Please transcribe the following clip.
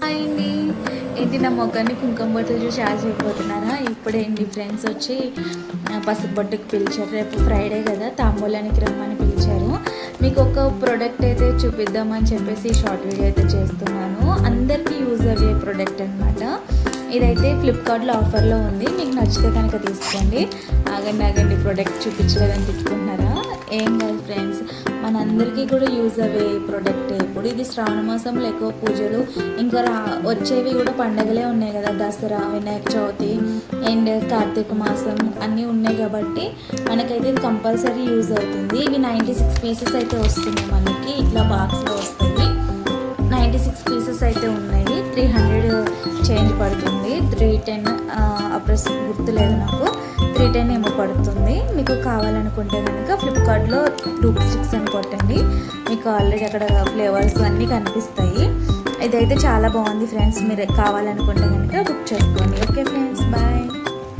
అండి. ఏంటి నా మొఖాన్ని కుంకుమ బొట్టులు చూసి ఆశైపోతున్నారా? ఇప్పుడేంటి ఫ్రెండ్స్ వచ్చి పసుపు బొట్టుకి పిలిచారు. రేపు ఫ్రైడే కదా, తాంబూలానికి రమ్మని పిలిచారు. మీకు ఒక ప్రోడక్ట్ అయితే చూపిద్దామని చెప్పేసి షార్ట్ వీడియో అయితే చేస్తున్నాను. అందరికీ యూజ్ అయ్యే ప్రోడక్ట్ అనమాట. ఇదైతే ఫ్లిప్కార్ట్లో ఆఫర్లో ఉంది. మీకు నచ్చితే కనుక తీసుకోండి. ఆగండి ప్రోడక్ట్ చూపించలేదని తిట్టుకుంటున్నారా? ఏం కాదు ఫ్రెండ్స్, మనందరికీ కూడా యూజ్ అయ్యే ప్రోడక్ట్. ఇప్పుడు ఇది శ్రావణ మాసంలో ఎక్కువ పూజలు, ఇంకా వచ్చేవి కూడా పండగలే ఉన్నాయి కదా, దసరా, వినాయక చవితి అండ్ కార్తీక మాసం అన్నీ ఉన్నాయి కాబట్టి మనకైతే ఇది కంపల్సరీ యూజ్ అవుతుంది. ఇవి 96 పీసెస్ అయితే వస్తున్నాయి మనకి, ఇట్లా బాక్స్లో వస్తుంది. 96 పీసెస్ అయితే ఉన్నాయి. 300 చేంజ్ పడుతుంది. 310 అప్రెస్ గుర్తులేదు నాకు, 310 ఏమో పడుతుంది. మీకు కావాలనుకుంటే కనుక ఫ్లిప్కార్ట్లో 2 అని కొట్టండి, మీకు ఆల్రెడీ అక్కడ ఫ్లేవర్స్ అన్నీ కనిపిస్తాయి. ఇదైతే చాలా బాగుంది ఫ్రెండ్స్. మీరు కావాలనుకుంటే కనుక బుక్ చేసుకోండి. Okay friends, bye.